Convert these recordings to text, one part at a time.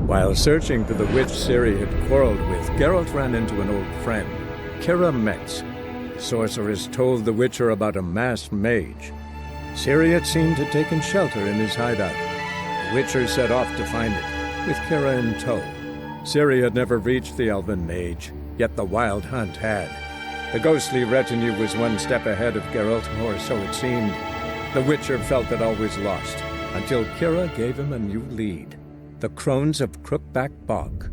While searching for the witch Ciri had quarreled with, Geralt ran into an old friend, Kira Metz. The sorceress told the Witcher about a masked mage. Ciri had seemed to have taken shelter in his hideout. The Witcher set off to find it, with Kira in tow. Ciri had never reached the elven mage, yet the wild hunt had. The ghostly retinue was one step ahead of Geralt, or so it seemed. The Witcher felt that all was lost, until Kira gave him a new lead. The Crones of Crookback Bog.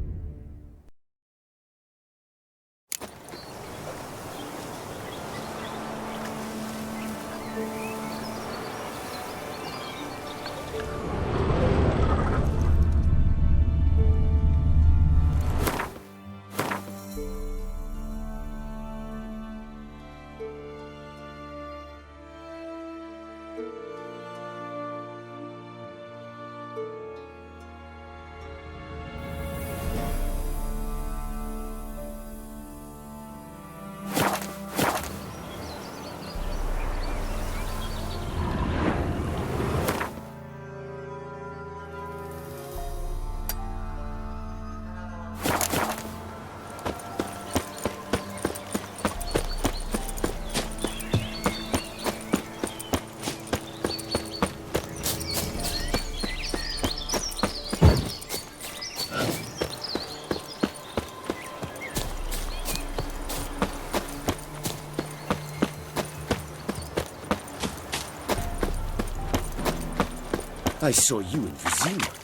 I saw you in Vizima.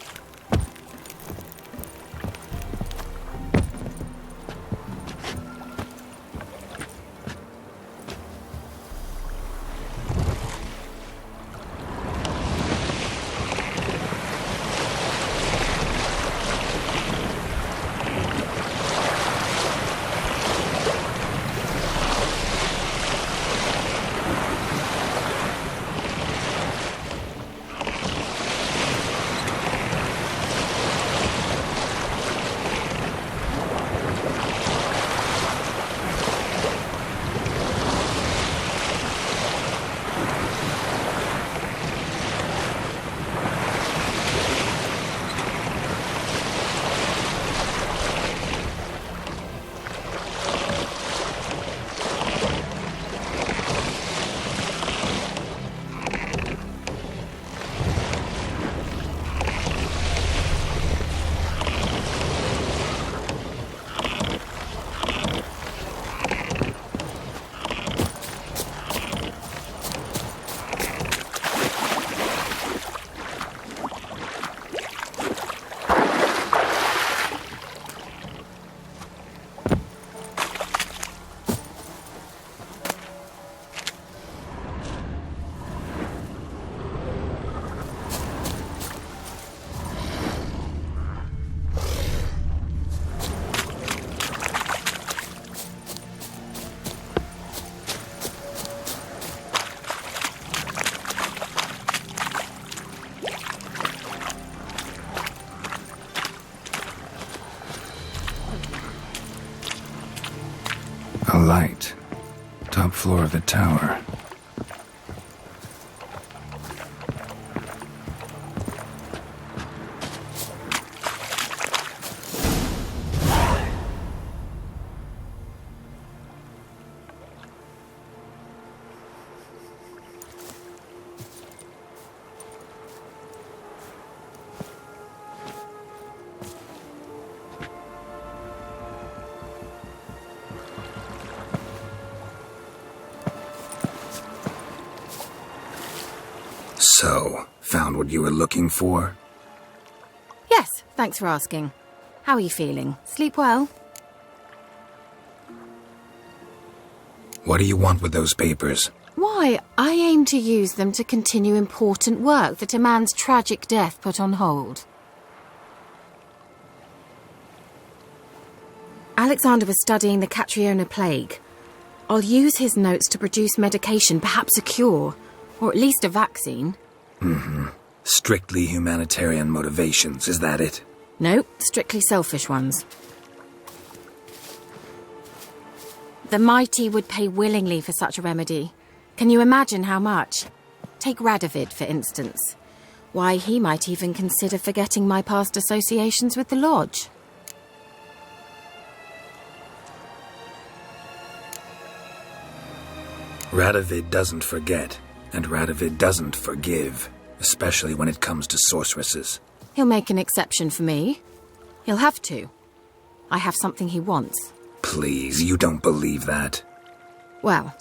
A light. Top floor of the tower. So, found what you were looking for? Yes, thanks for asking. How are you feeling? Sleep well? What do you want with those papers? Why, I aim to use them to continue important work that a man's tragic death put on hold. Alexander was studying the Catriona plague. I'll use his notes to produce medication, perhaps a cure, or at least a vaccine. Mm-hmm. Strictly humanitarian motivations, is that it? No, strictly selfish ones. The mighty would pay willingly for such a remedy. Can you imagine how much? Take Radovid, for instance. Why, he might even consider forgetting my past associations with the Lodge. Radovid doesn't forget, and Radovid doesn't forgive, especially when it comes to sorceresses. He'll make an exception for me. He'll have to. I have something he wants. Please, you don't believe that. Well,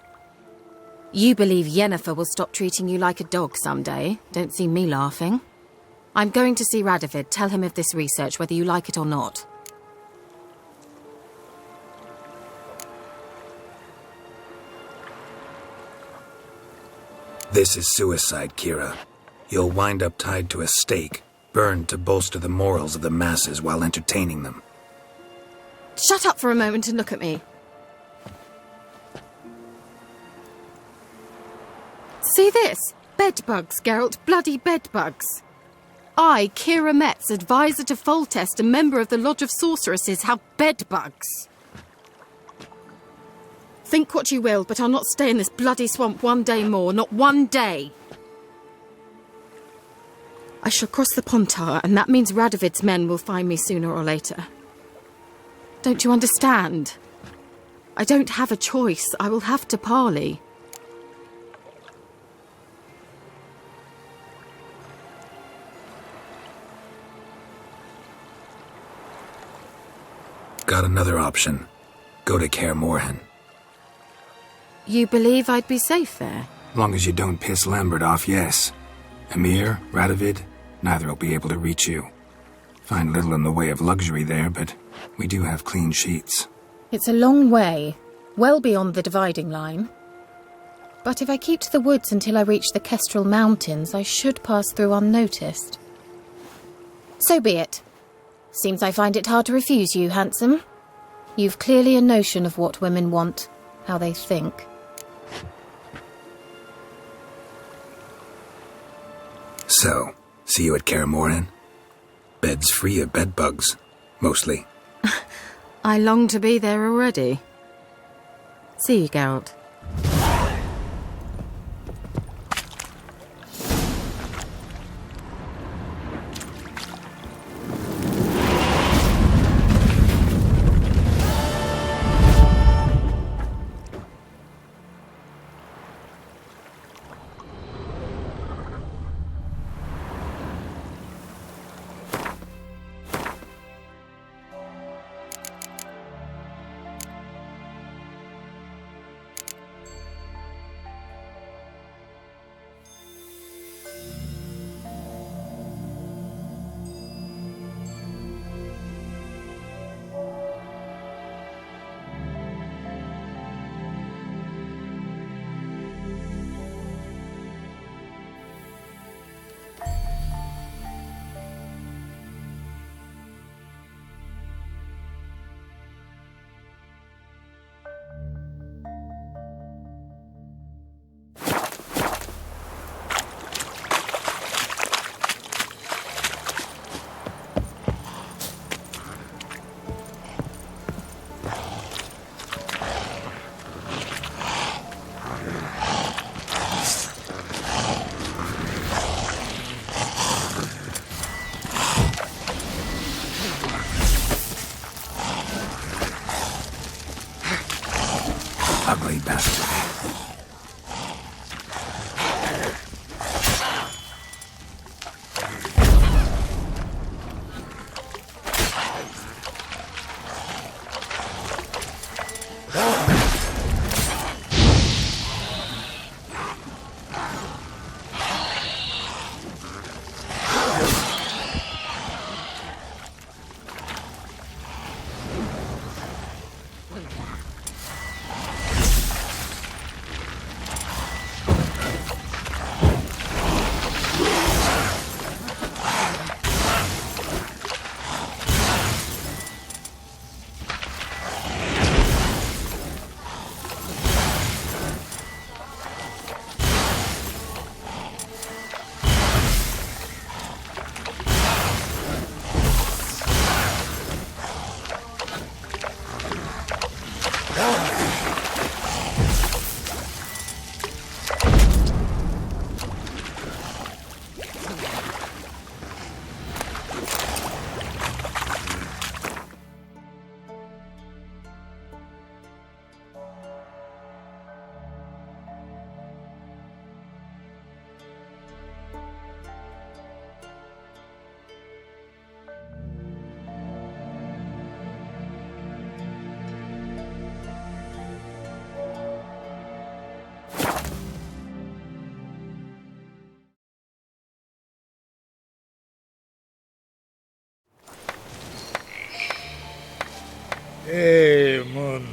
you believe Yennefer will stop treating you like a dog someday. Don't see me laughing. I'm going to see Radovid, tell him of this research, whether you like it or not. This is suicide, Kira. You'll wind up tied to a stake, burned to bolster the morals of the masses while entertaining them. Shut up for a moment and look at me. See this? Bedbugs, Geralt. Bloody bedbugs. I, Kira Metz, advisor to Foltest, a member of the Lodge of Sorceresses, have bedbugs. Think what you will, but I'll not stay in this bloody swamp one day more. Not one day. I shall cross the Pontar, and that means Radovid's men will find me sooner or later. Don't you understand? I don't have a choice. I will have to parley. Got another option. Go to Kaer Morhen. You believe I'd be safe there? Long as you don't piss Lambert off, yes. Emir, Radovid, neither will be able to reach you. Find little in the way of luxury there, but we do have clean sheets. It's a long way, well beyond the dividing line. But if I keep to the woods until I reach the Kestrel Mountains, I should pass through unnoticed. So be it. Seems I find it hard to refuse you, handsome. You've clearly a notion of what women want, how they think. So, see you at Kaer Morhen? Beds free of bedbugs, mostly. I long to be there already. See you, Geralt. Mon.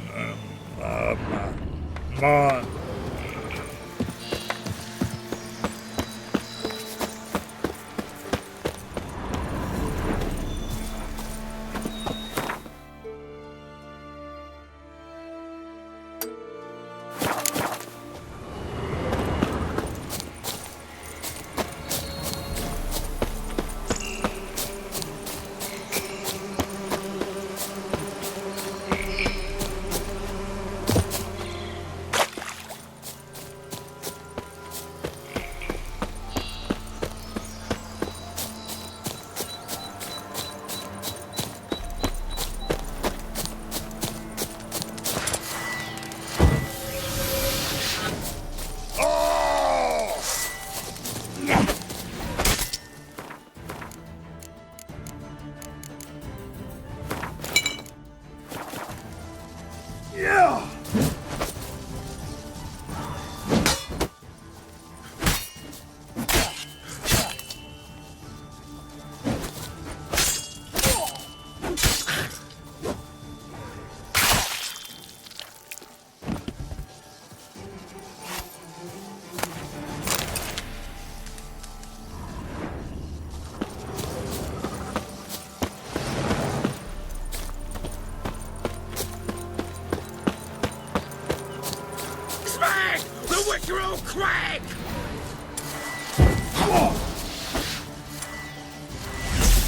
Your old crack!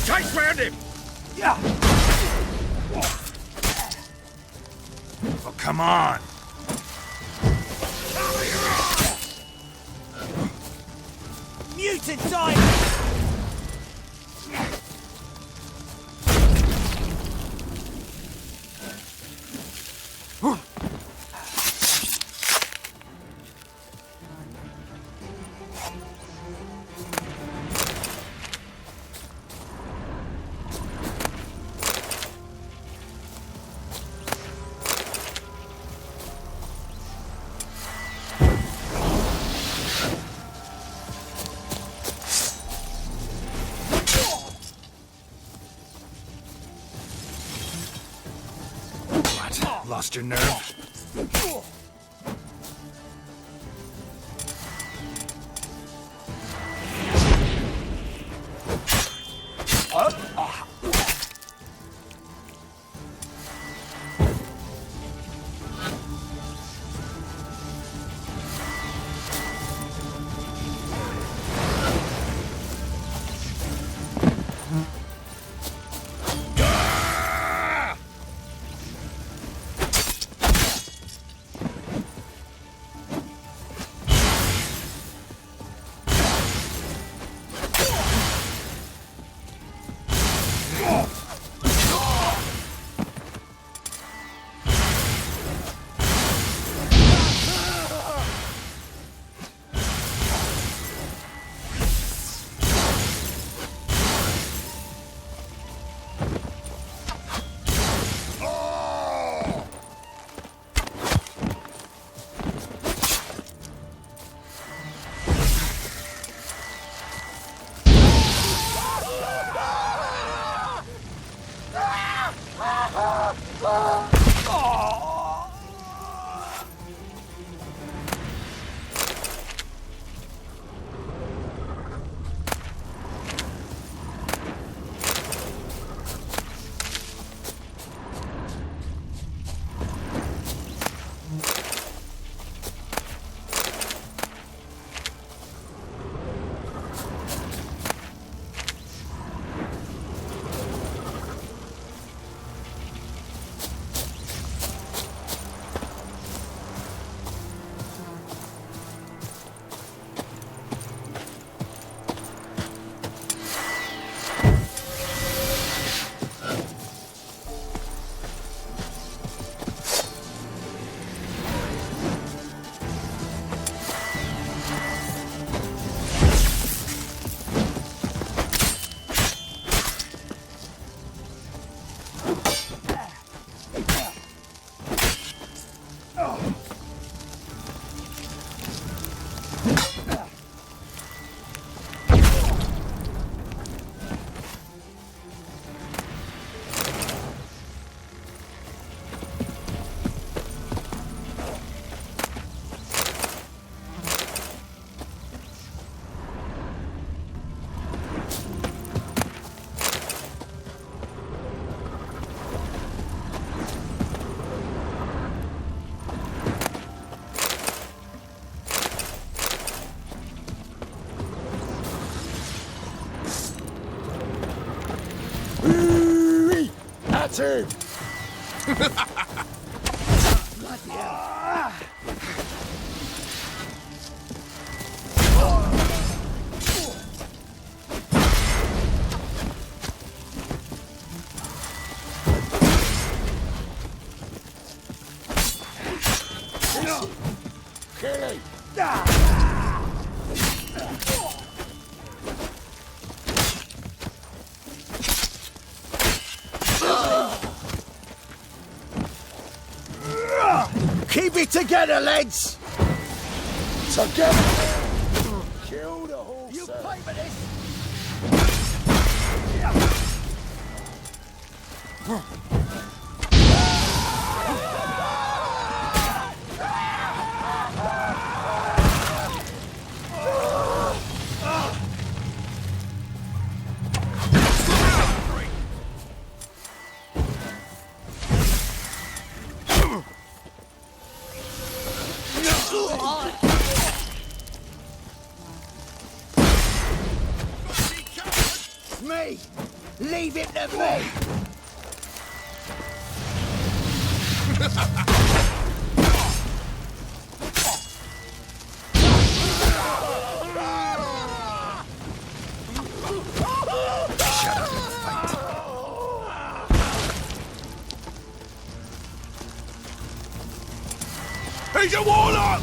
Chase round him! Yeah. Oh, come on. Mutant time! Lost your nerve? That's him! Kill him! Keep it together, lads! Together! Kill the horse! You pay for this! Me! Leave it to me! Shut up and fight. He's a warlock!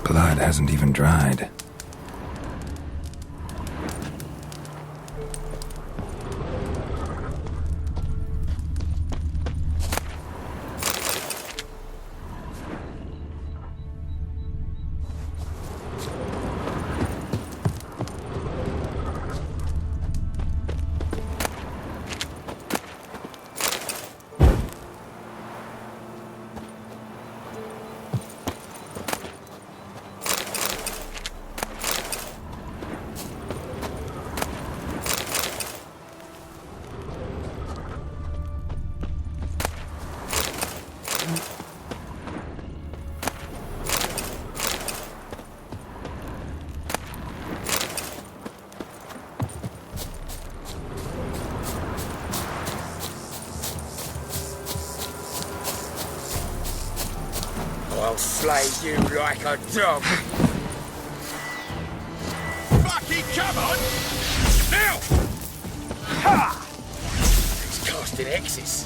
Blood hasn't even dried. I'll slay you like a dog. Fucking come on! Now! Ha! He's casting X's.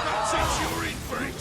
That's it, you're in for it!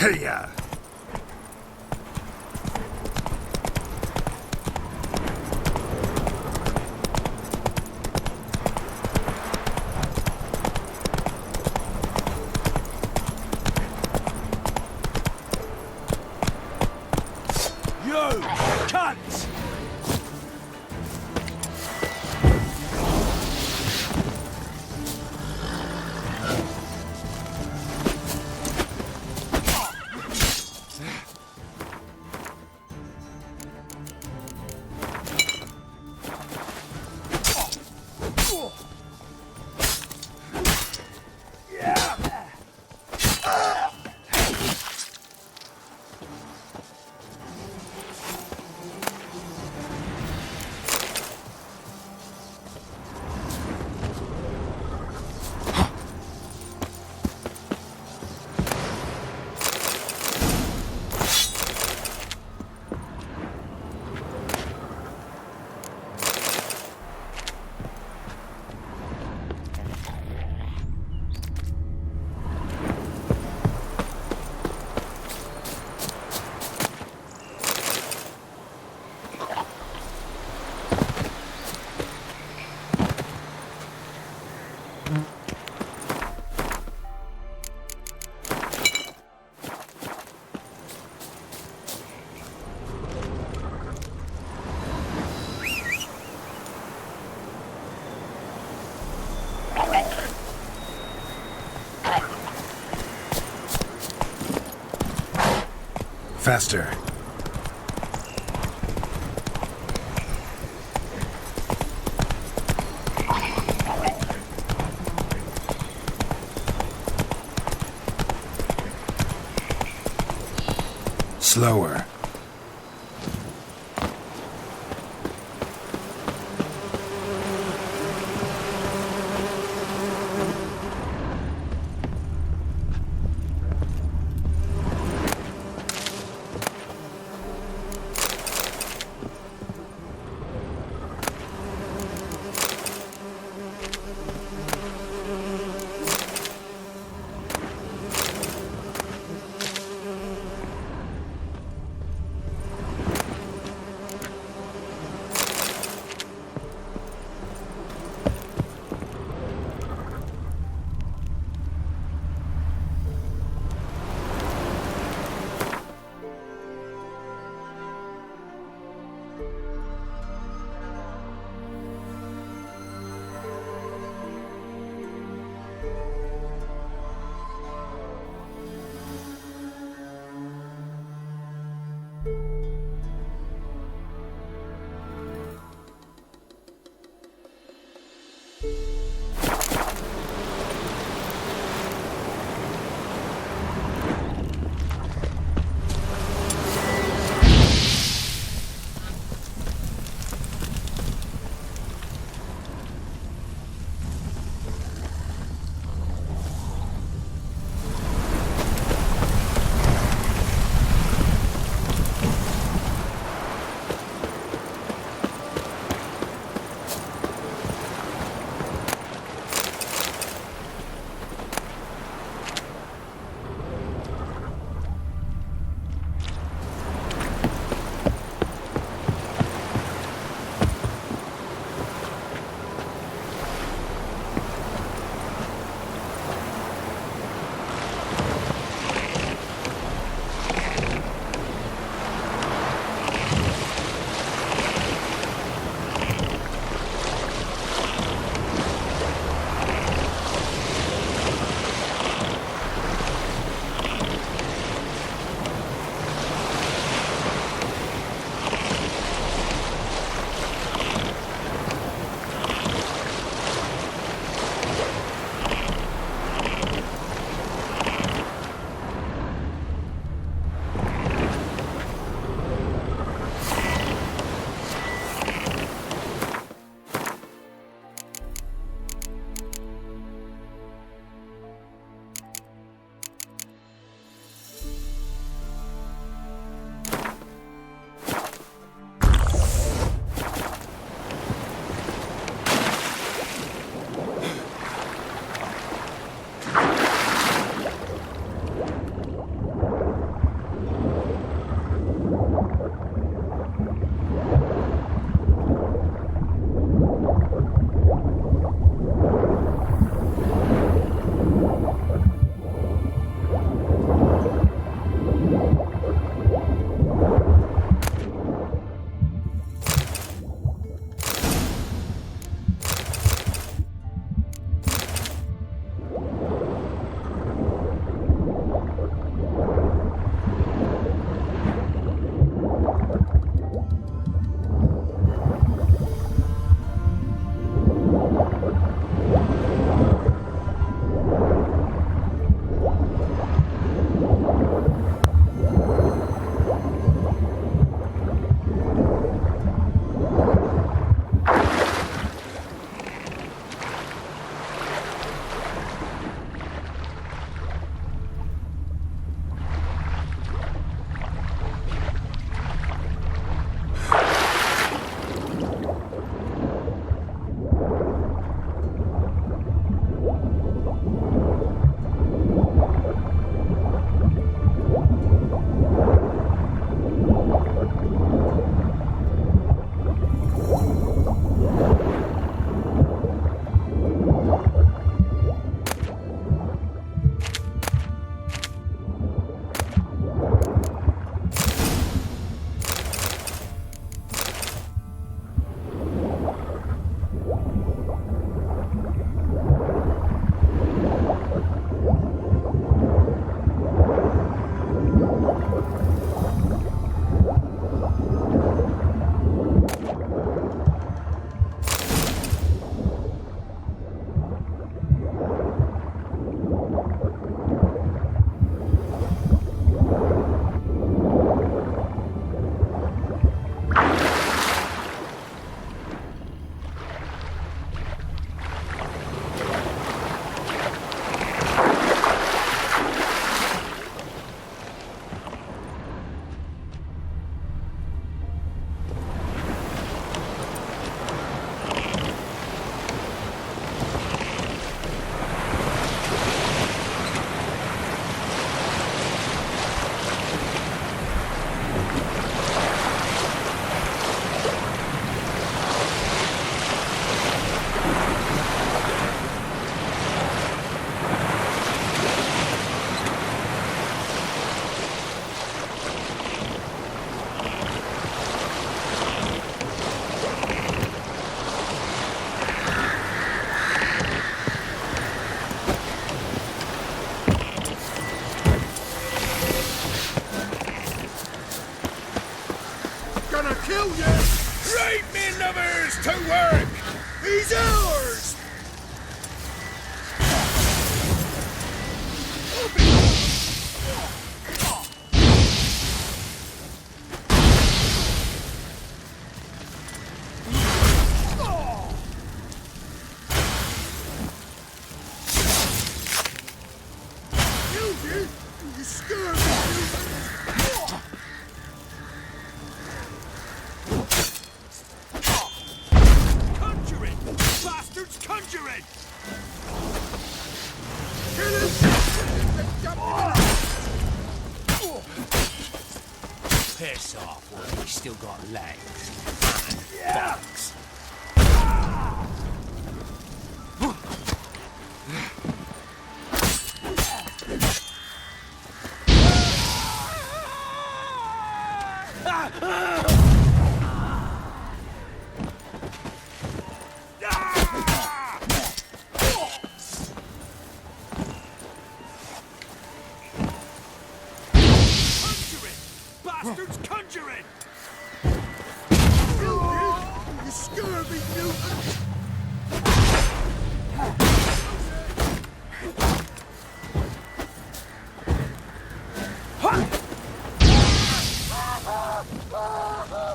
Hey-ya! You cunt! Faster. Slower. back! He's ours! You scared me! Conjuring! Bastards conjuring! Kill him! Piss off, boy. He's still got legs. Bollocks. Conjuring! Bastards conjuring! You scurvy mutant!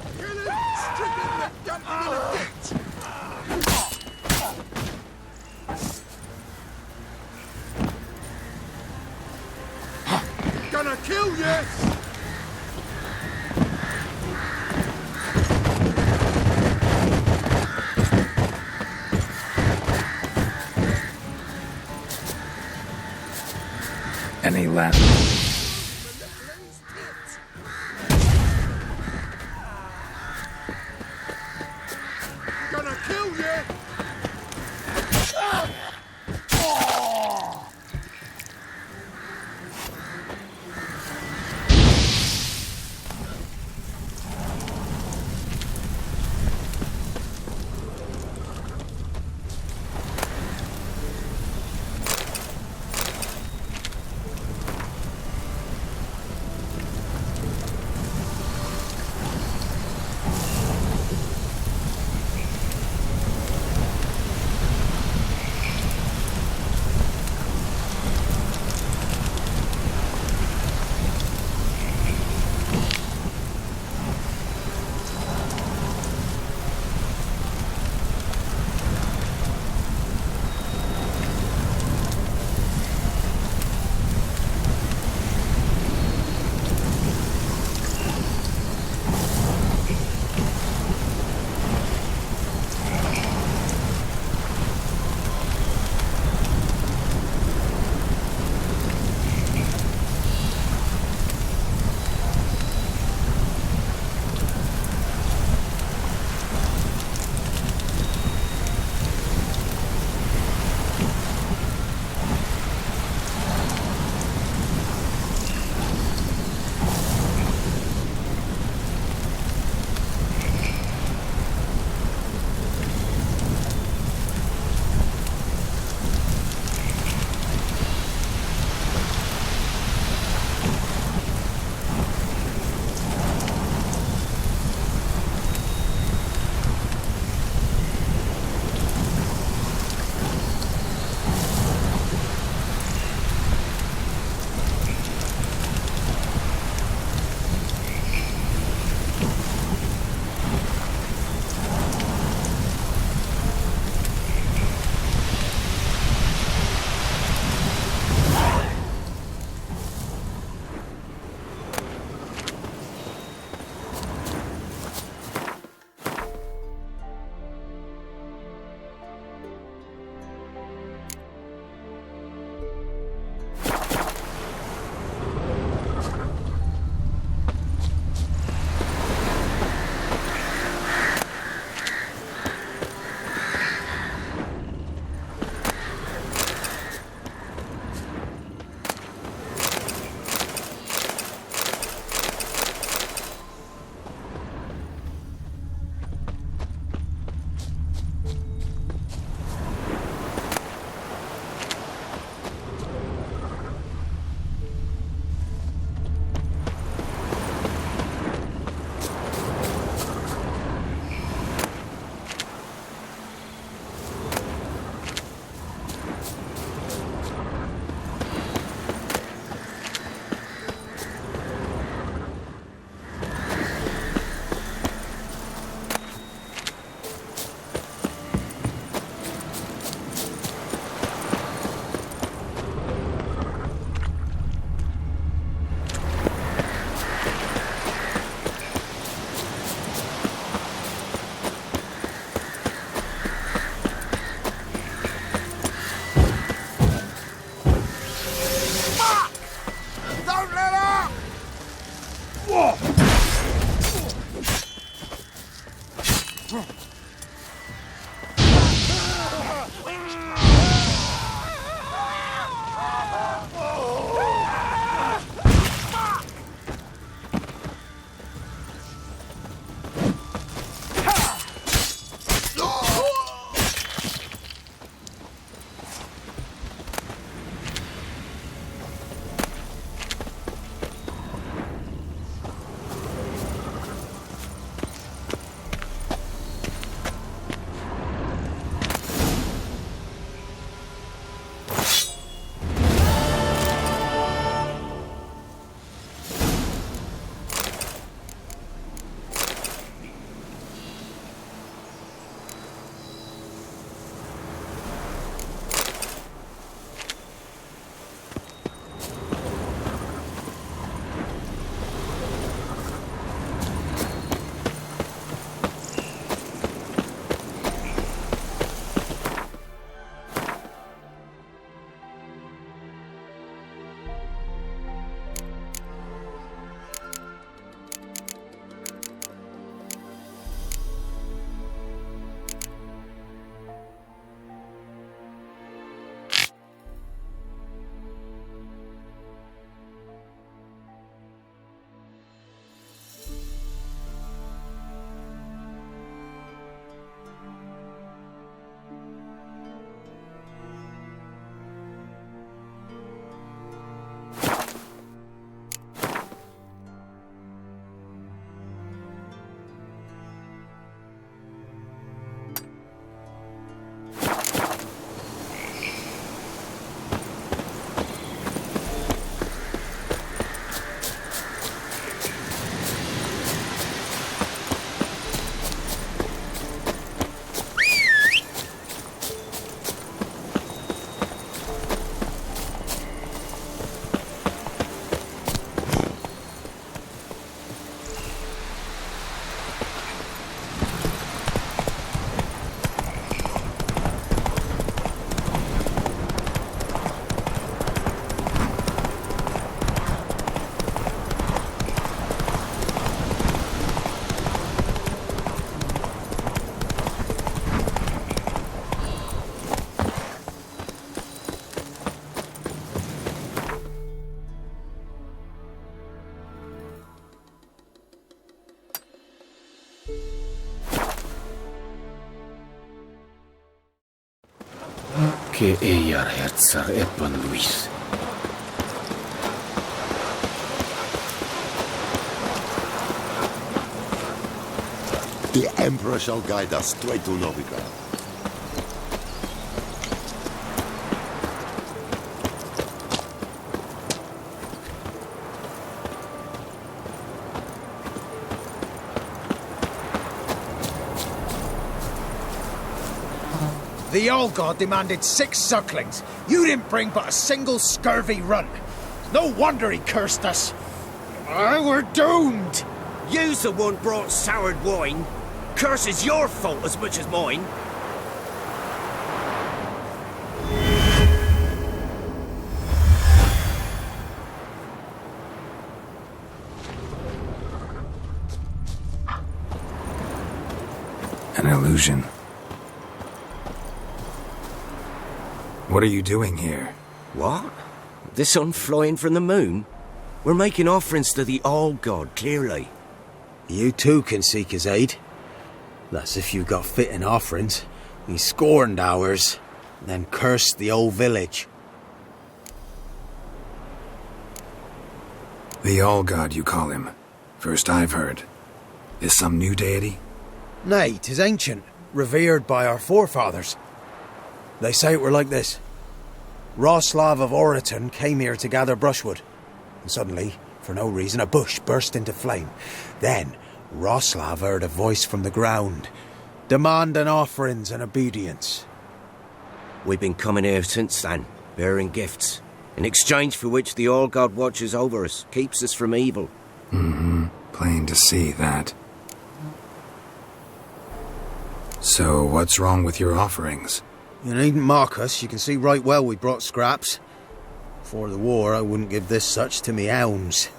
Kill him! Stick him and dump him in a ditch! Gonna kill you! Any left? Gonna kill you! Que ella herzar Edban Luis. The Emperor shall guide us straight to Novigrad. The All God demanded 6 sucklings. You didn't bring but a single scurvy run. No wonder he cursed us. We're doomed. You's the one brought soured wine. Curse is your fault as much as mine. An illusion. What are you doing here? What? The sun flying from the moon? We're making offerings to the All God, clearly. You too can seek his aid. That's if you got fitting offerings. He scorned ours, then cursed the old village. The All-God, you call him. First I've heard. Is some new deity? Nay, 'tis ancient, revered by our forefathers. They say it were like this. Roslav of Oriton came here to gather brushwood, and suddenly, for no reason, a bush burst into flame. Then, Roslav heard a voice from the ground, demanding offerings and obedience. We've been coming here since then, bearing gifts, in exchange for which the All God watches over us, keeps us from evil. Plain to see that. So, what's wrong with your offerings? You needn't mock us, you can see right well we brought scraps. Before the war, I wouldn't give this such to me hounds.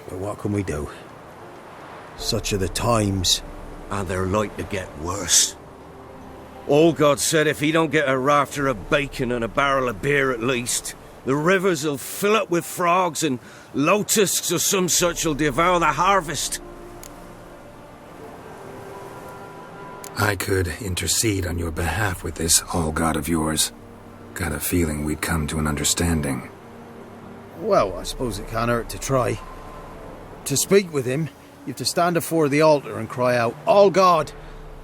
But what can we do? Such are the times. And they're like to get worse. All God said if he don't get a rafter of bacon and a barrel of beer at least, the rivers will fill up with frogs and locusts or some such will devour the harvest. I could intercede on your behalf with this All-God of yours. Got a feeling we'd come to an understanding. Well, I suppose it can't hurt to try. To speak with him, you have to stand before the altar and cry out, "All God,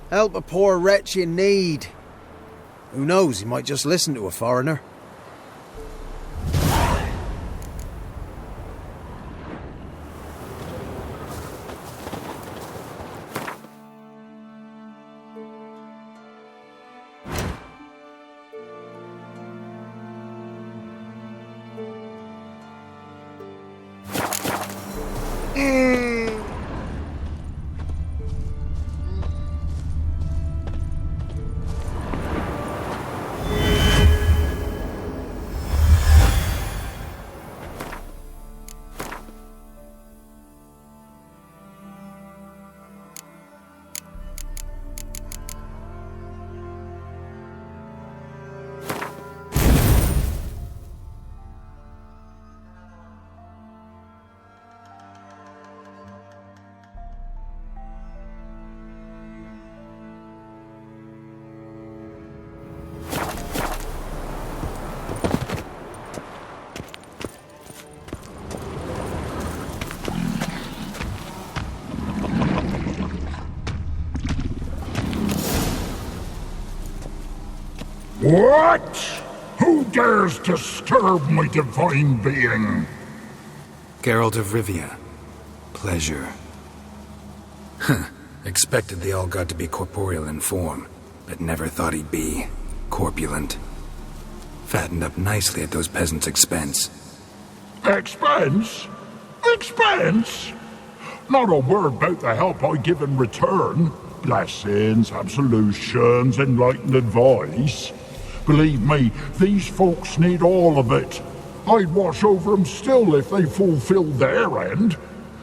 help a poor wretch in need." Who knows, he might just listen to a foreigner. What? Who dares disturb my divine being? Geralt of Rivia. Pleasure. Expected the All-God to be corporeal in form, but never thought he'd be corpulent. Fattened up nicely at those peasants' expense. Expense? Expense? Not a word about the help I give in return. Blessings, absolutions, enlightened advice. Believe me, these folks need all of it. I'd watch over them still if they fulfilled their end.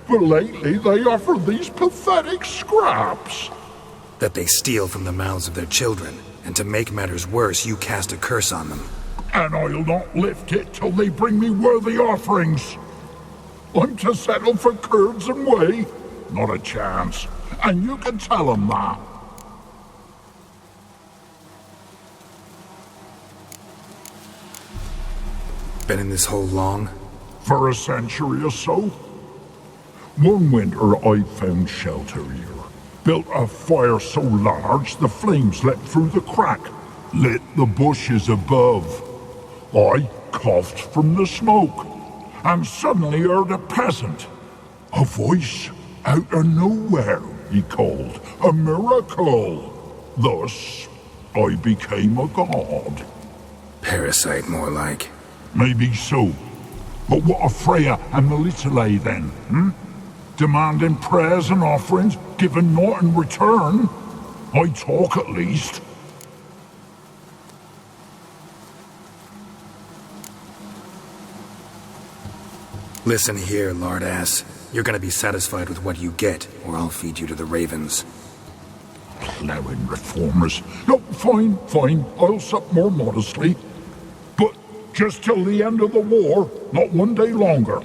But lately they offer these pathetic scraps. That they steal from the mouths of their children, and to make matters worse, you cast a curse on them. And I'll not lift it till they bring me worthy offerings. I'm to settle for curds and whey? Not a chance. And you can tell them that. Been in this hole long? For a century or so. One winter I found shelter here. Built a fire so large the flames leapt through the crack, lit the bushes above. I coughed from the smoke, and suddenly heard a peasant. A voice out of nowhere, he called. A miracle. Thus, I became a god. Parasite, more like. Maybe so. But what of Freya and Mirillis then, Demanding prayers and offerings, giving naught in return? I talk at least. Listen here, lardass. You're gonna be satisfied with what you get, or I'll feed you to the ravens. Plowing reformers. No, fine. I'll sup more modestly. But just till the end of the war, not one day longer.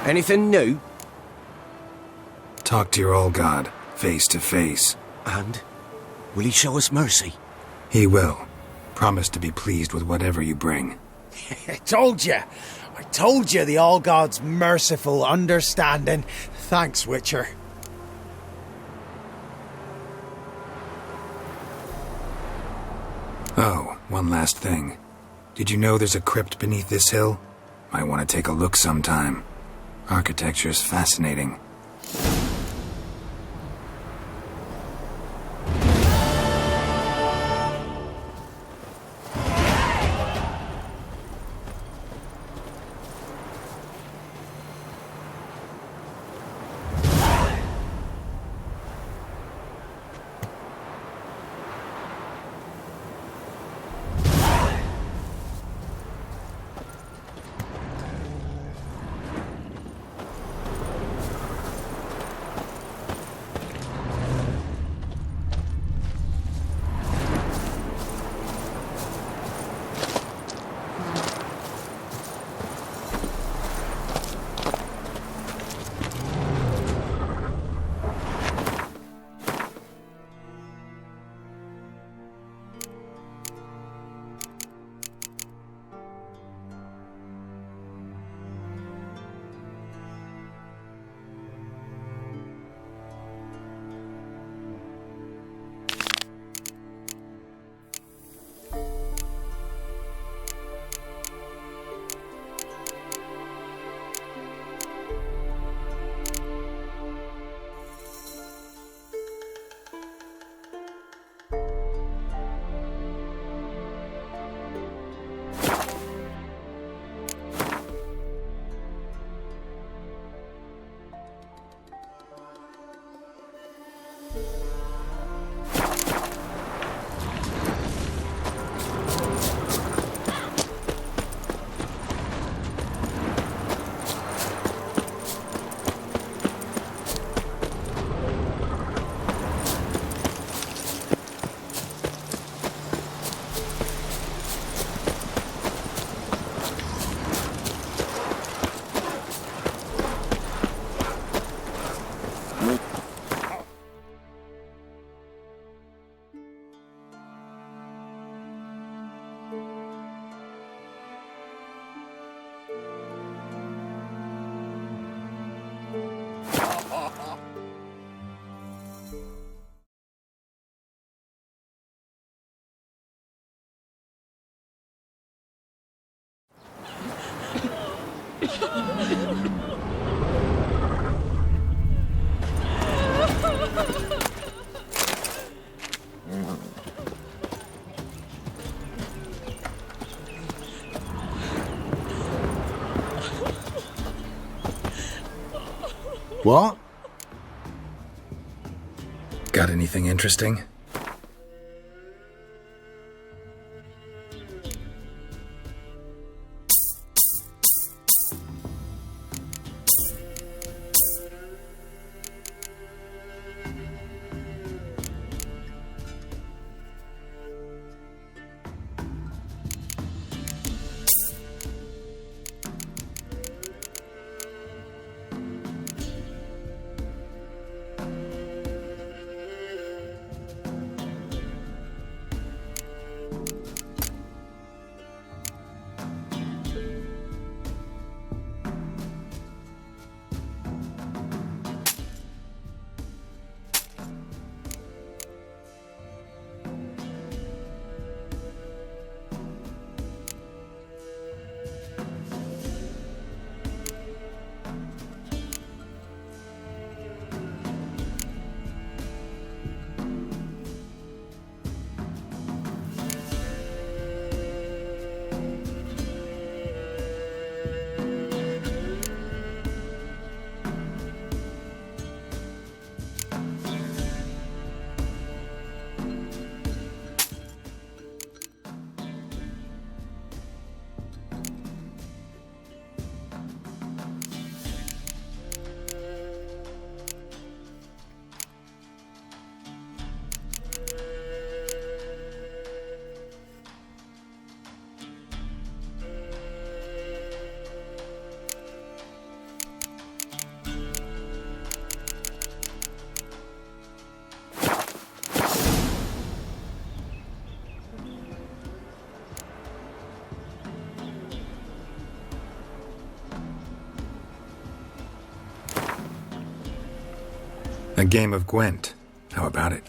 Anything new? Talk to your old god, face to face. And? Will he show us mercy? He will. Promise to be pleased with whatever you bring. I told you the All God's merciful, understanding. Thanks, Witcher. Oh, one last thing. Did you know there's a crypt beneath this hill? Might want to take a look sometime. Architecture's fascinating. What? Got anything interesting? A game of Gwent. How about it?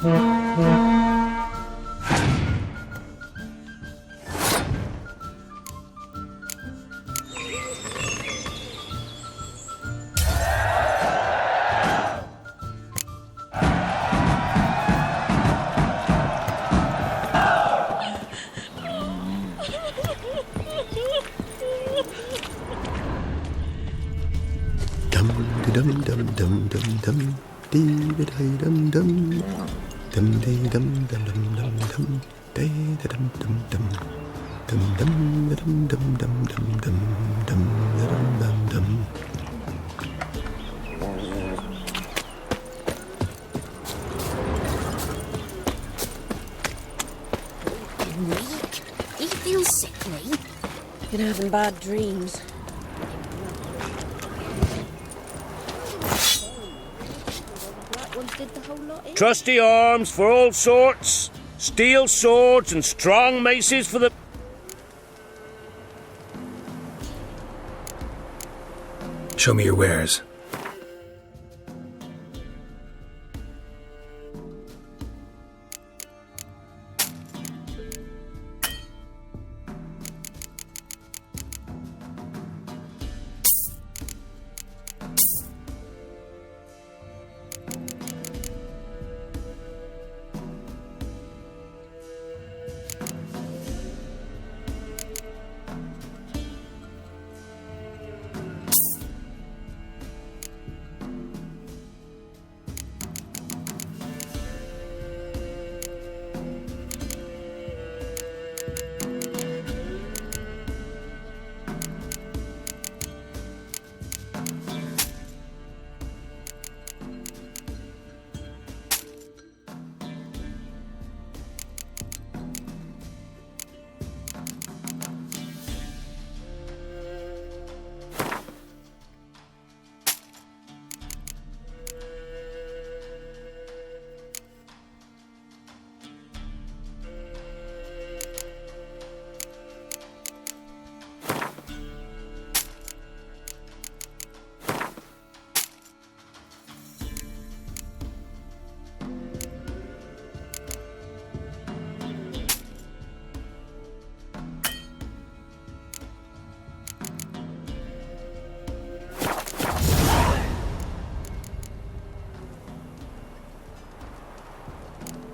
Weak. He feels sickly. Been having bad dreams. Trusty arms for all sorts, steel swords and strong maces for the... Show me your wares.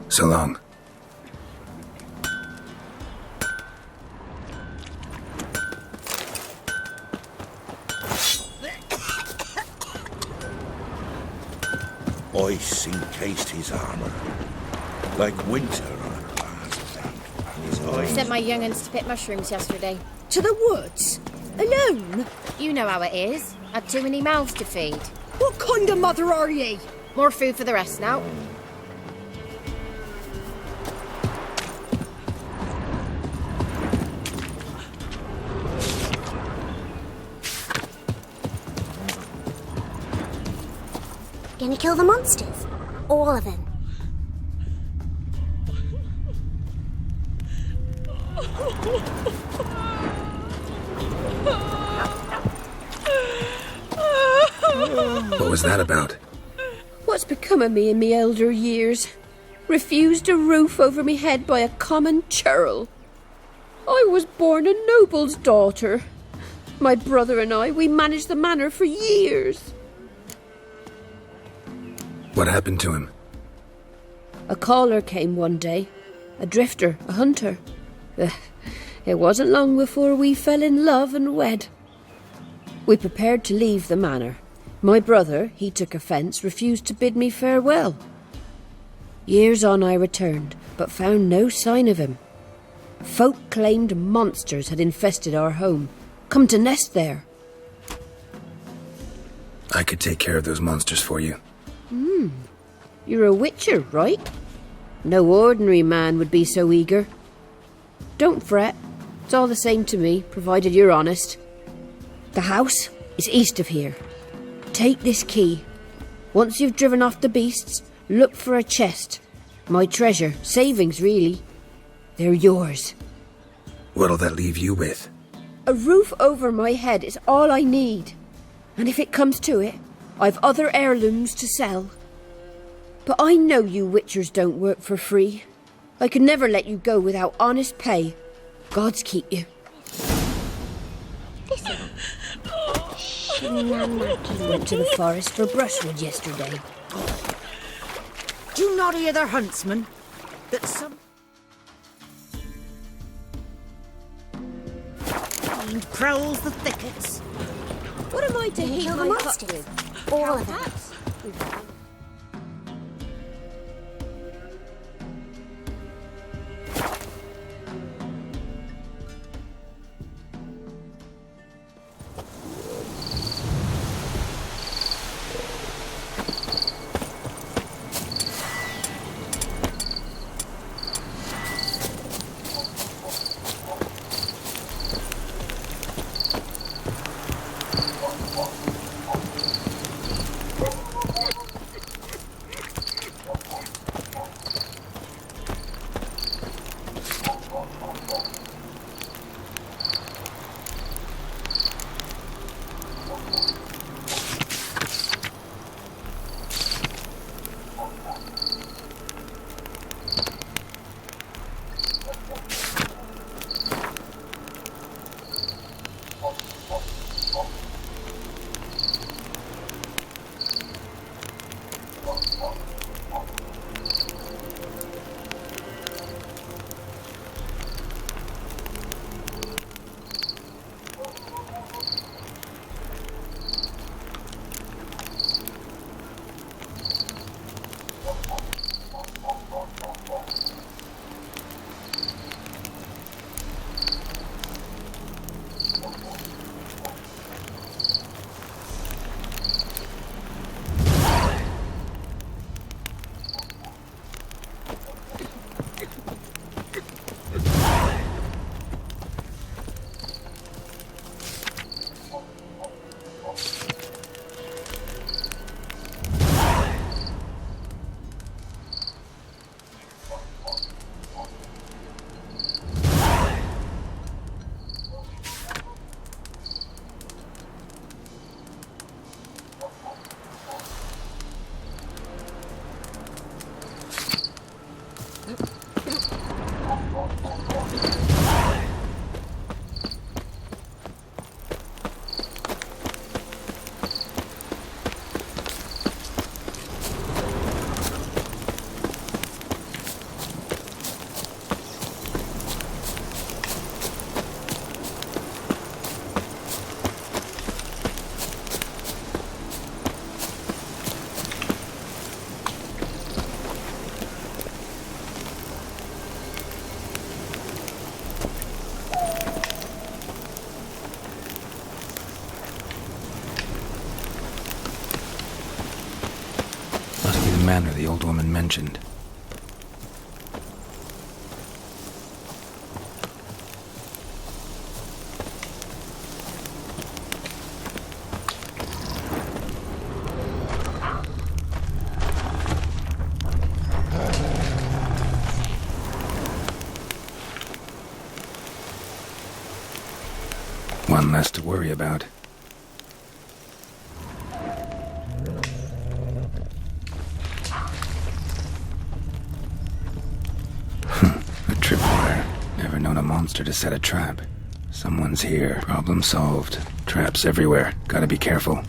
So long. Ice encased his armour, like winter on a glass and his eyes... Sent my young'uns to pick mushrooms yesterday. To the woods? Alone? You know how it is. Had too many mouths to feed. What kind of mother are ye? More food for the rest now. Gonna kill the monsters? All of them? What was that about? What's become of me in me elder years? Refused a roof over me head by a common churl. I was born a noble's daughter. My brother and I, we managed the manor for years. What happened to him? A caller came one day. A drifter, a hunter. It wasn't long before we fell in love and wed. We prepared to leave the manor. My brother, he took offence, refused to bid me farewell. Years on I returned, but found no sign of him. Folk claimed monsters had infested our home, come to nest there. I could take care of those monsters for you. You're a witcher, right? No ordinary man would be so eager. Don't fret. It's all the same to me, provided you're honest. The house is east of here. Take this key. Once you've driven off the beasts, look for a chest. My treasure, savings really. They're yours. What'll that leave you with? A roof over my head is all I need. And if it comes to it, I've other heirlooms to sell. But I know you witchers don't work for free. I could never let you go without honest pay. Gods keep you. Listen. Went to the forest for brushwood yesterday. Do you not hear their huntsman? That some... He prowls the thickets. What am I to heat Kill the my cup monsters. with? All of them. Manor the old woman mentioned. One less to worry about. Monster to set a trap. Someone's here. Problem solved. Traps everywhere. Gotta be careful.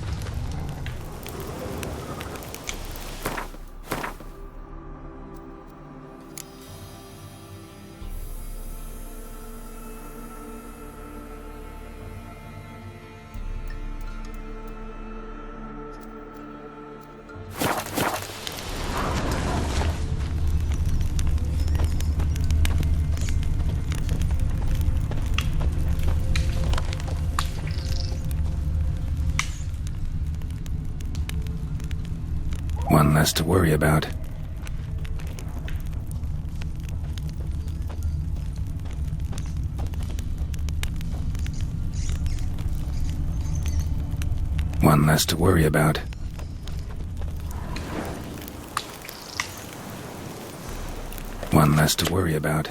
One less to worry about. One less to worry about. One less to worry about.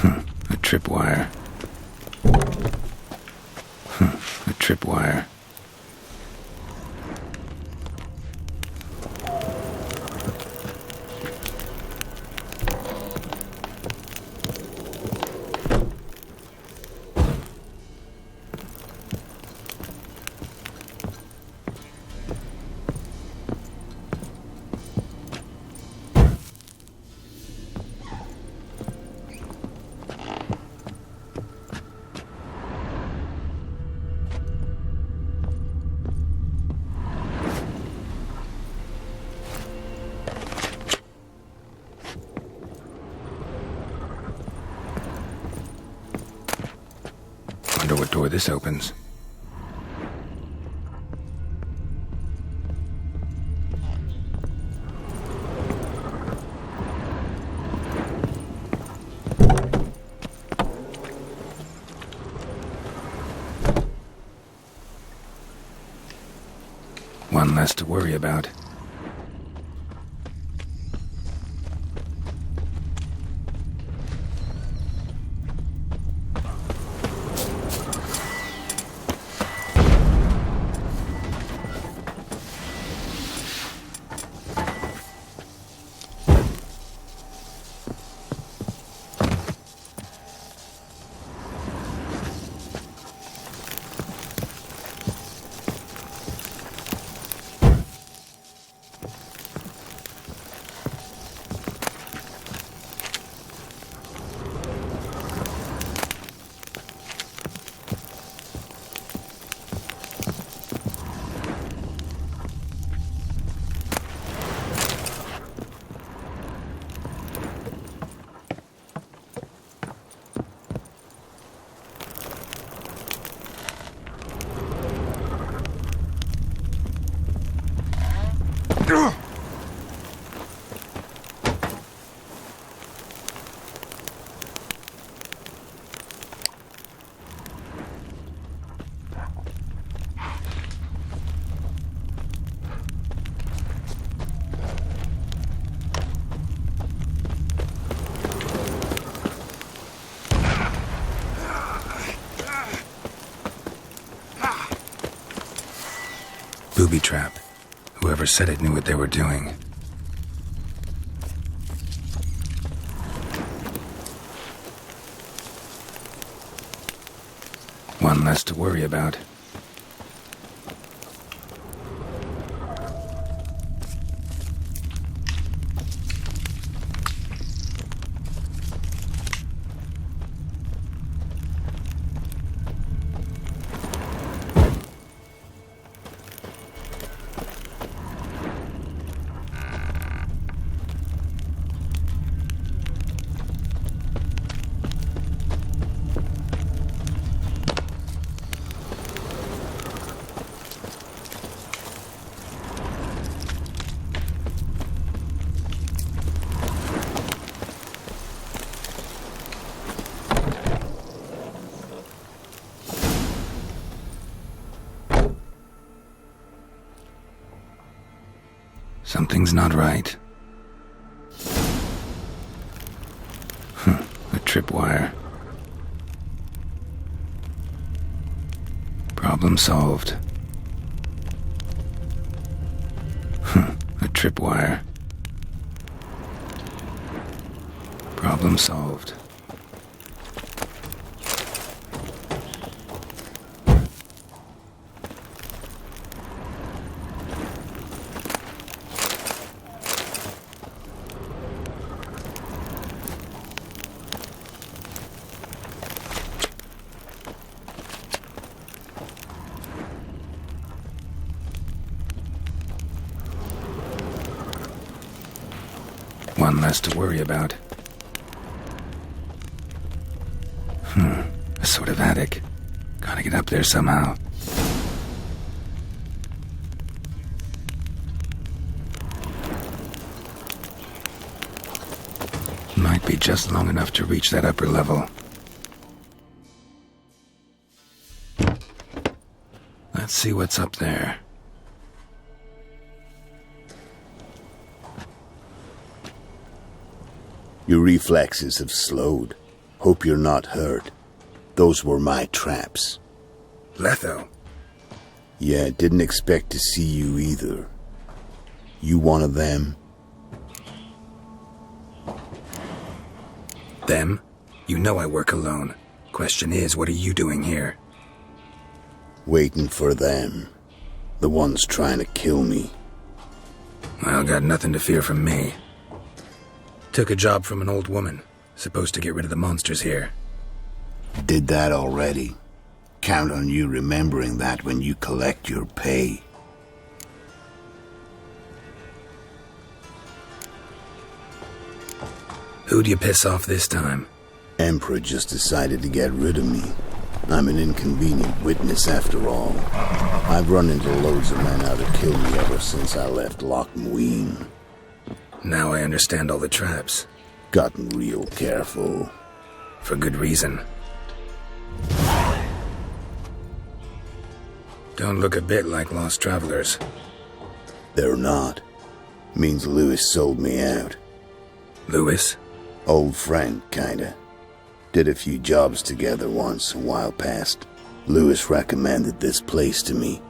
A tripwire. A tripwire. what door this opens. One less to worry about. Booby trap. Whoever said it knew what they were doing. One less to worry about. Something's not right. A tripwire. Problem solved. A tripwire. Problem solved. One less to worry about. A sort of attic. Gotta get up there somehow. Might be just long enough to reach that upper level. Let's see what's up there. Your reflexes have slowed. Hope you're not hurt. Those were my traps. Letho. Yeah, didn't expect to see you either. You one of them? Them? You know I work alone. Question is, what are you doing here? Waiting for them. The ones trying to kill me. Well, got nothing to fear from me. Took a job from an old woman. Supposed to get rid of the monsters here. Did that already. Count on you remembering that when you collect your pay. Who'd you piss off this time? Emperor just decided to get rid of me. I'm an inconvenient witness after all. I've run into loads of men out to kill me ever since I left Loch Muin. Now I understand all the traps. Gotten real careful. For good reason. Don't look a bit like lost travelers. They're not. Means Lewis sold me out. Lewis? Old friend, kinda. Did a few jobs together once, a while past. Lewis recommended this place to me.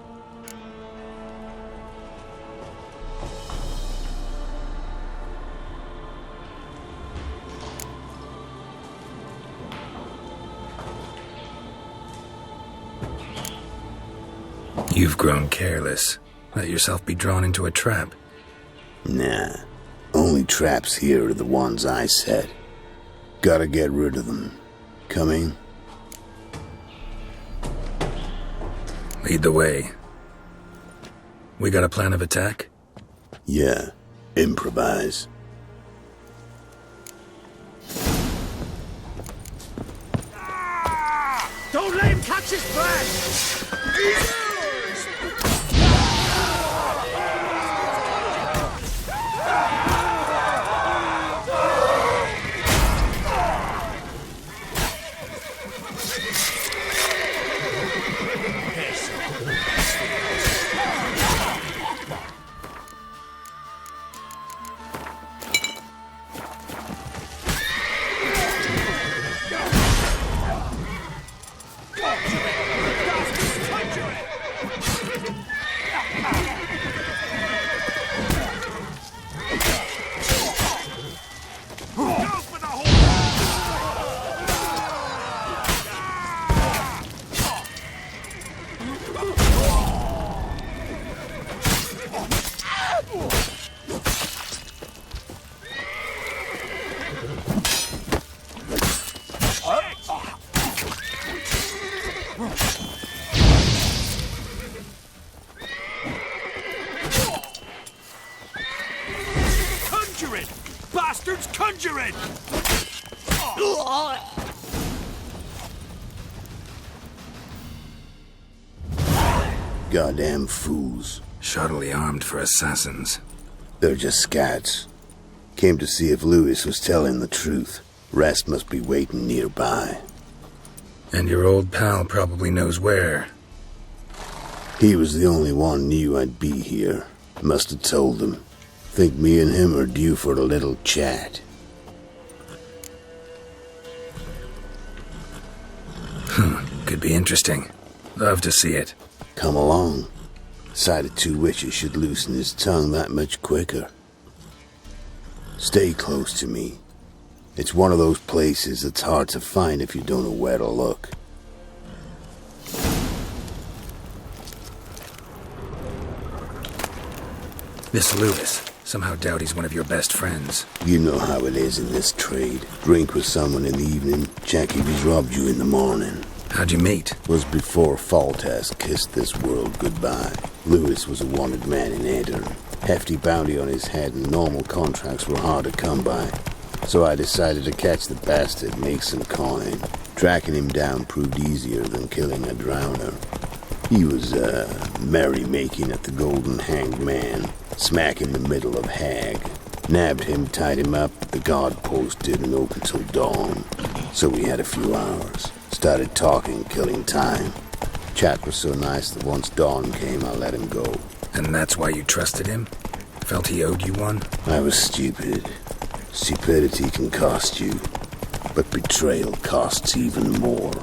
You've grown careless. Let yourself be drawn into a trap. Nah. Only traps here are the ones I set. Gotta get rid of them. Coming? Lead the way. We got a plan of attack? Yeah. Improvise. Don't let him catch his breath! Bastards conjuring! Goddamn fools. Shoddily armed for assassins. They're just scats. Came to see if Lewis was telling the truth. Rest must be waiting nearby. And your old pal probably knows where. He was the only one knew I'd be here. Must have told them. Think me and him are due for a little chat. Could be interesting. Love to see it. Come along. Sight of two witches should loosen his tongue that much quicker. Stay close to me. It's one of those places that's hard to find if you don't know where to look. This Lewis. Somehow doubt he's one of your best friends. You know how it is in this trade. Drink with someone in the evening, check if he's robbed you in the morning. How'd you meet? Was before Faltas kissed this world goodbye. Lewis was a wanted man in Reardon. Hefty bounty on his head and normal contracts were hard to come by. So I decided to catch the bastard, make some coin. Tracking him down proved easier than killing a drowner. He was, merry-making at the Golden Hanged Man, smack in the middle of Hag. Nabbed him, tied him up, the guard post didn't open till dawn. So we had a few hours. Started talking, killing time. Chat was so nice that once dawn came, I let him go. And that's why you trusted him? Felt he owed you one? I was stupid. Stupidity can cost you, but betrayal costs even more.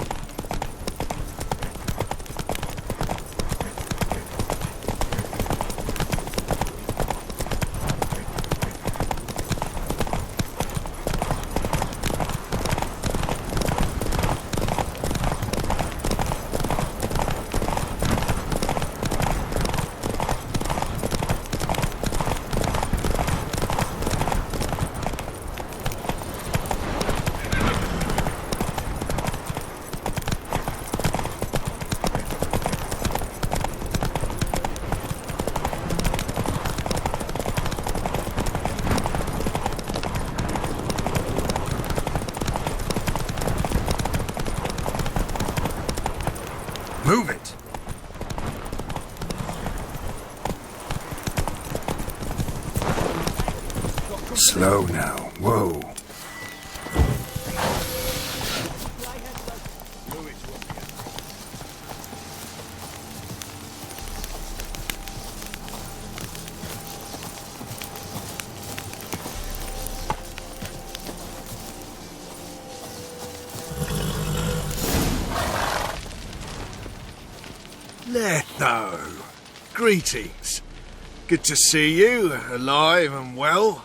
Slow now. Whoa. Letho. Greetings. Good to see you, alive and well.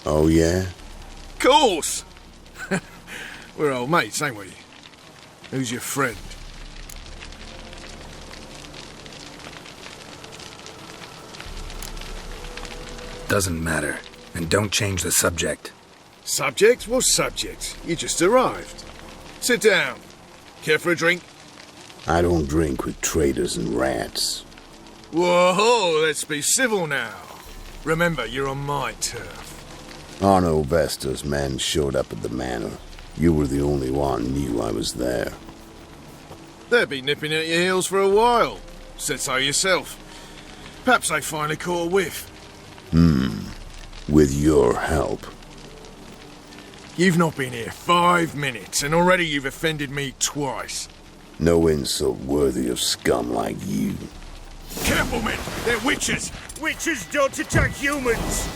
Oh, yeah? Course! We're old mates, ain't we? Who's your friend? Doesn't matter. And don't change the subject. Subject? What subject? You just arrived. Sit down. Care for a drink? I don't drink with traitors and rats. Whoa, let's be civil now. Remember, you're on my turf. Arno Vestor's men showed up at the manor. You were the only one knew I was there. They'll be nipping at your heels for a while. Said so yourself. Perhaps they finally caught a whiff. With your help. You've not been here 5 minutes, and already you've offended me twice. No insult worthy of scum like you. Careful, men! They're witches! Witches don't attack humans!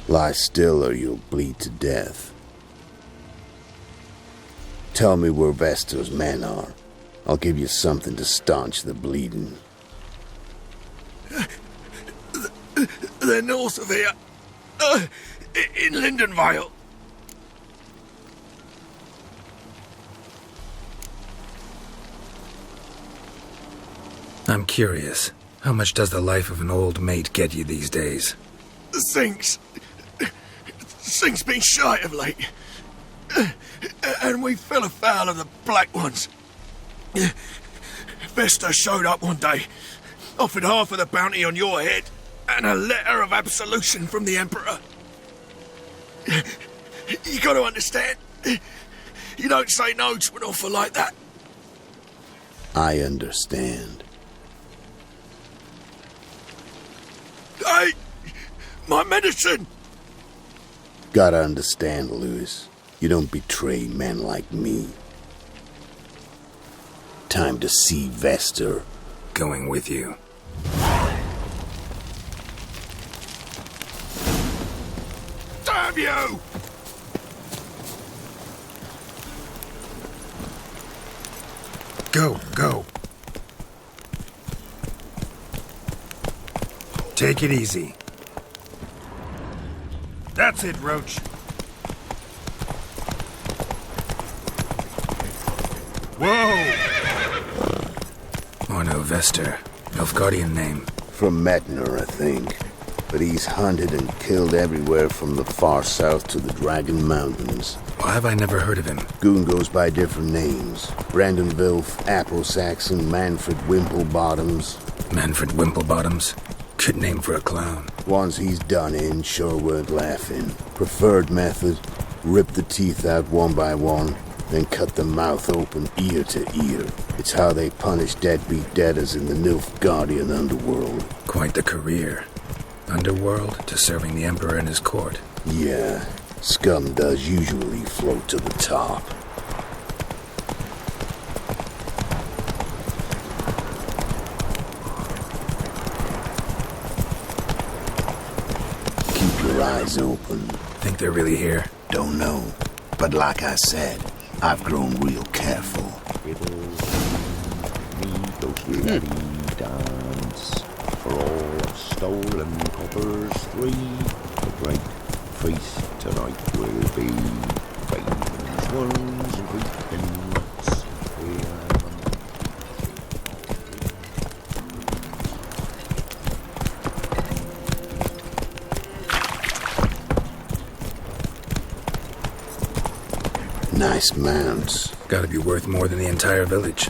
Lie still or you'll bleed to death. Tell me where Vestor's men are. I'll give you something to staunch the bleeding. They're north of here. In Lindenvale. I'm curious. How much does the life of an old mate get you these days? Things been shy of late. And we fell afoul of the Black Ones. Vestor showed up one day, offered half of the bounty on your head, and a letter of absolution from the Emperor. You got to understand, you don't say no to an offer like that. I understand. Hey! My medicine! Gotta understand, Lewis. You don't betray men like me. Time to see Vestor. Going with you. Damn you! Go. Take it easy. That's it, Roach. Whoa! Arno Vestor. Nilfgaardian name. From Metner, I think. But he's hunted and killed everywhere from the far south to the Dragon Mountains. Why have I never heard of him? Goon goes by different names. Brandon Vilf, Apple Saxon, Manfred Wimplebottoms. Manfred Wimplebottoms? Good name for a clown. Ones he's done in sure weren't laughing. Preferred method, rip the teeth out one by one, then cut the mouth open ear to ear. It's how they punish deadbeat debtors in the Nilfgaardian underworld. Quite the career. Underworld to serving the Emperor in his court. Yeah, scum does usually float to the top. Keep your eyes open. Think they're really here? Don't know. But like I said, I've grown real careful. Dance for all stolen coppers, 3. great feast tonight will be famous ones and creeping nuts. Nice mounds. Gotta be worth more than the entire village.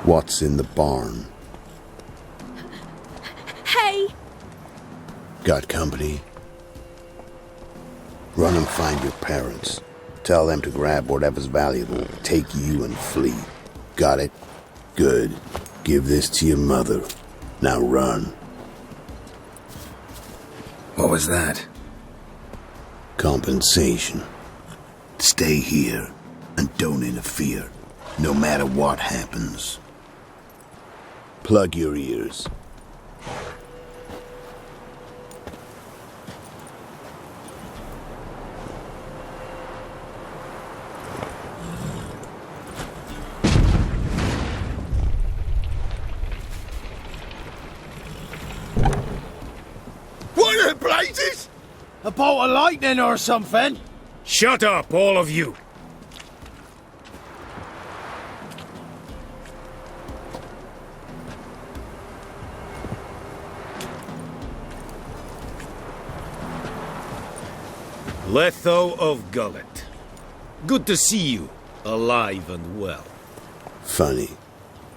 What's in the barn? Hey! Got company? Run and find your parents. Tell them to grab whatever's valuable, take you and flee. Got it? Good. Give this to your mother. Now run. What was that? Compensation. Stay here and don't interfere, no matter what happens. Plug your ears. What in blazes? A bolt of lightning or something? Shut up, all of you. Letho of Gullet. Good to see you, alive and well. Funny.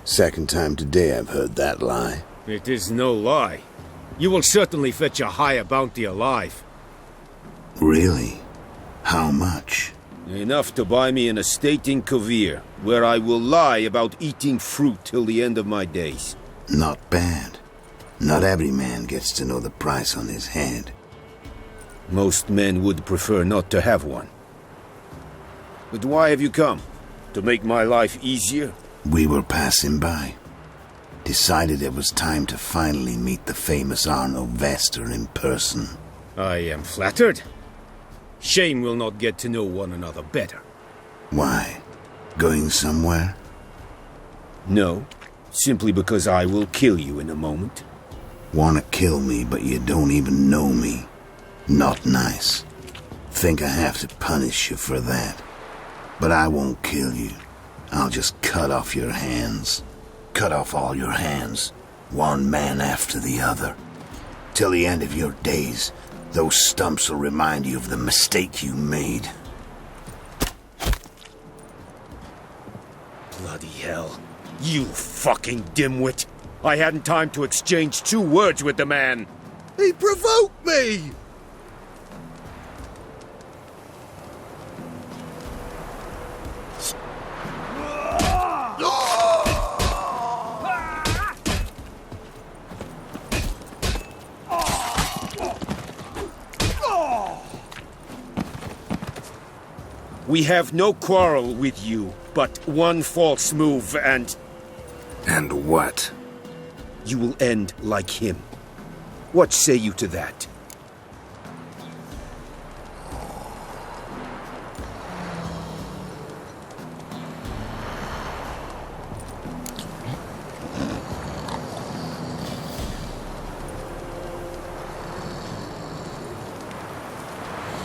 Second time today I've heard that lie. It is no lie. You will certainly fetch a higher bounty alive. Really? How much? Enough to buy me an estate in Kovir, where I will lie about eating fruit till the end of my days. Not bad. Not every man gets to know the price on his head. Most men would prefer not to have one. But why have you come? To make my life easier? We were passing by. Decided it was time to finally meet the famous Arno Vester in person. I am flattered. Shame we'll not get to know one another better. Why? Going somewhere? No, simply because I will kill you in a moment. Wanna kill me, but you don't even know me. Not nice. Think I have to punish you for that. But I won't kill you. I'll just cut off your hands. Cut off all your hands, one man after the other. Till the end of your days, those stumps will remind you of the mistake you made. Bloody hell. You fucking dimwit. I hadn't time to exchange 2 words with the man. He provoked me! We have no quarrel with you, but one false move and... And what? You will end like him. What say you to that?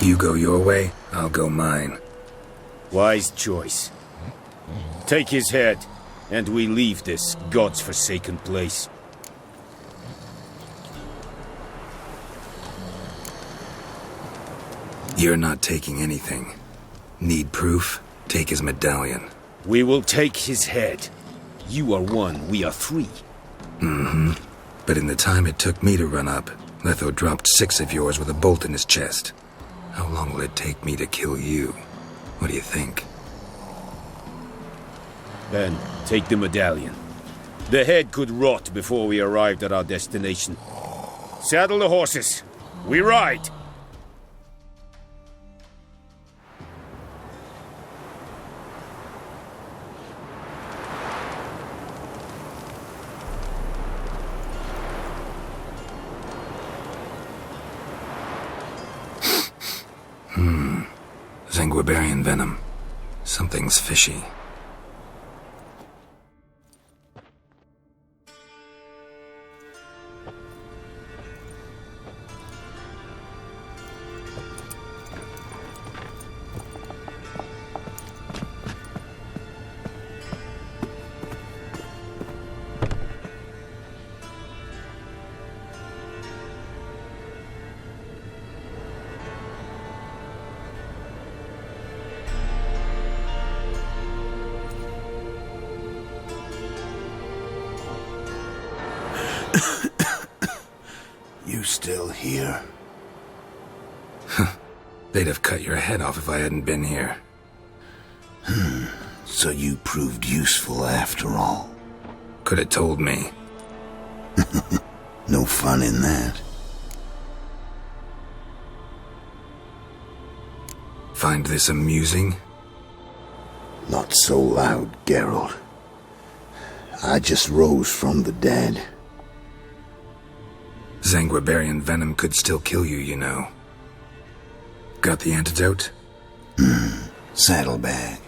You go your way, I'll go mine. Wise choice. Take his head, and we leave this God's-forsaken place. You're not taking anything. Need proof? Take his medallion. We will take his head. You are 1, we are 3. Mm-hmm. But in the time it took me to run up, Letho dropped 6 of yours with a bolt in his chest. How long will it take me to kill you? What do you think? Then, take the medallion. The head could rot before we arrived at our destination. Saddle the horses. We ride! Zanguibarian venom. Something's fishy. You still here? They'd have cut your head off if I hadn't been here. So you proved useful after all. Could have told me. No fun in that. Find this amusing? Not so loud, Geralt. I just rose from the dead. Zanguibarian venom could still kill you, you know. Got the antidote? Saddlebag.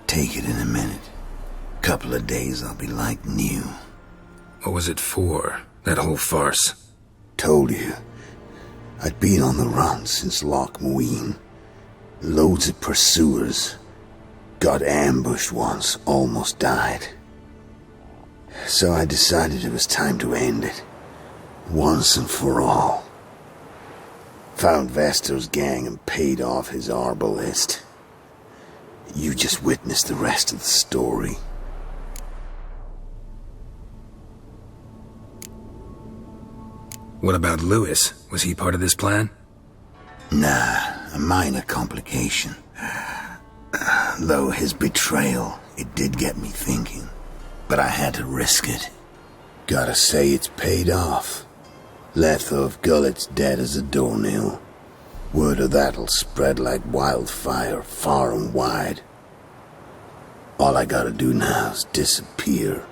Take it in a minute. Couple of days I'll be like new. What was it for, that whole farce? Told you. I'd been on the run since Loch Muin. Loads of pursuers. Got ambushed once, almost died. So I decided it was time to end it. Once and for all. Found Vestor's gang and paid off his arbalist. You just witnessed the rest of the story. What about Lewis? Was he part of this plan? Nah, a minor complication. Though his betrayal, it did get me thinking. But I had to risk it. Gotta say it's paid off. Letho of Gullet's dead as a doornail. Word of that'll spread like wildfire far and wide. All I gotta do now is disappear.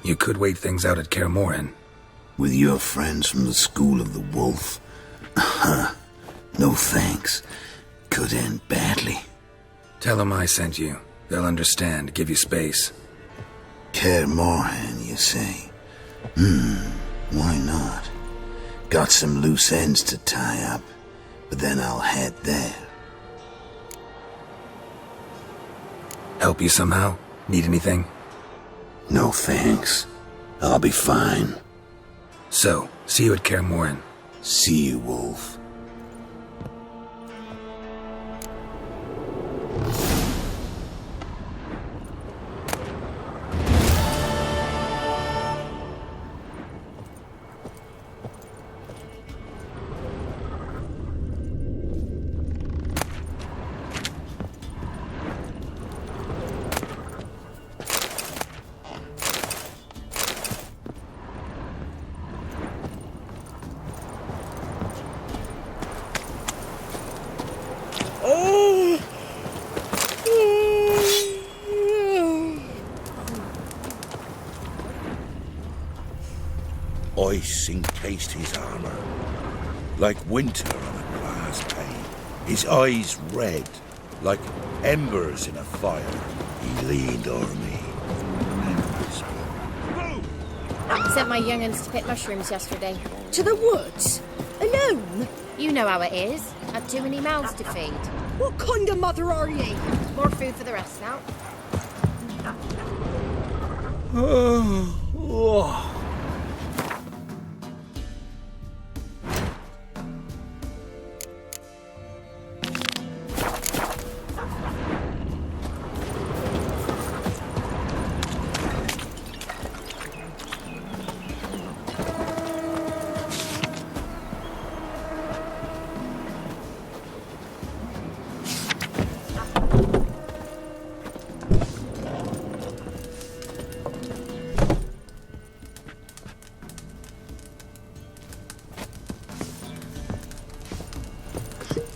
You could wait things out at Kaer Morhen. With your friends from the School of the Wolf? No thanks. Could end badly. Tell them I sent you. They'll understand, give you space. Kaer Morhen, you say? Why not? Got some loose ends to tie up, but then I'll head there. Help you somehow? Need anything? No thanks. I'll be fine. So, see you at Kaer Morhen. See you, Wolf. Ice encased his armor, like winter on a glass pane. His eyes red, like embers in a fire. He leaned o'er me and whispered, Sent my young'uns to pick mushrooms yesterday. To the woods? Alone? You know how it is. Had too many mouths to feed. What kind of mother are you? More food for the rest now.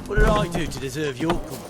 What did I do to deserve your confidence?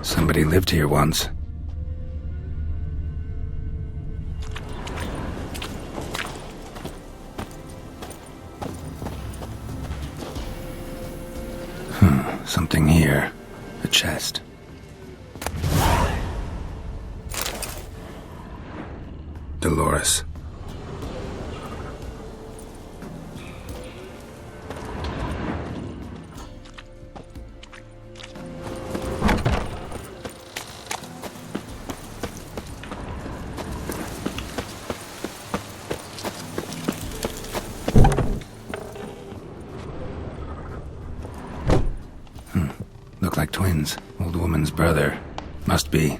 Somebody lived here once. Something here. A chest. Dolores. Look like twins. Old woman's brother. Must be.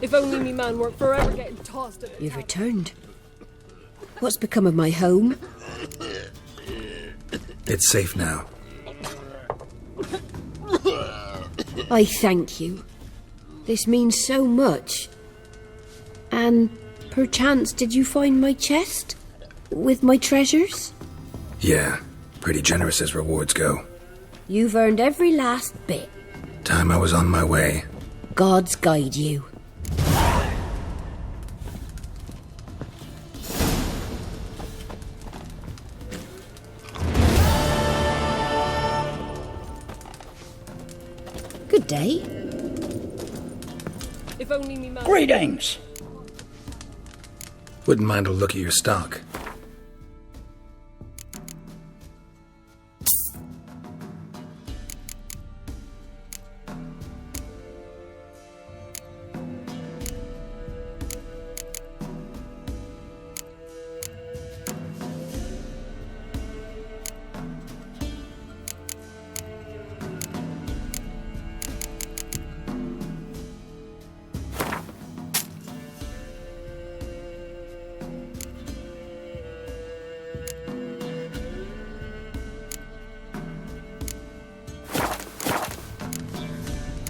If only me man weren't forever getting tossed in it. You've returned. What's become of my home? It's safe now. I thank you. This means so much. And perchance did you find my chest? With my treasures? Yeah, pretty generous as rewards go. You've earned every last bit. Time I was on my way. Gods guide you. Good day. If only me man... Greetings! Wouldn't mind a look at your stock.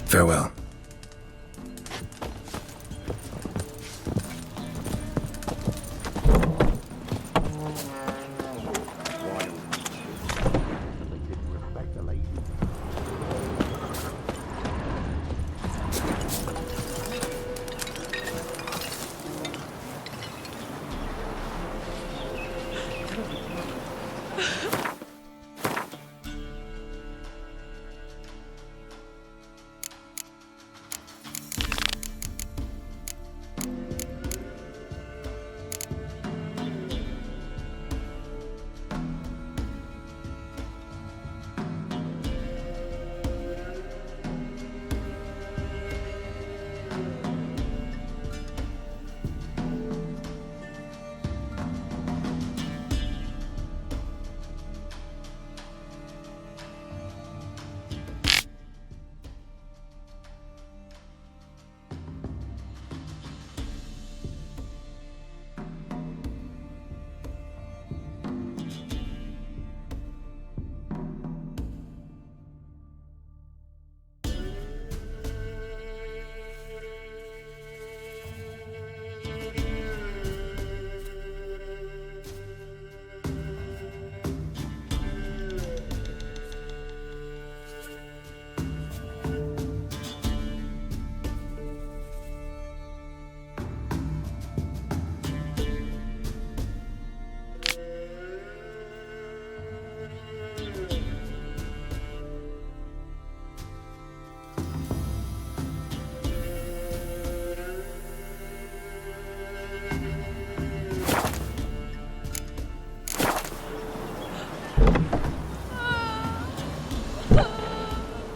Farewell.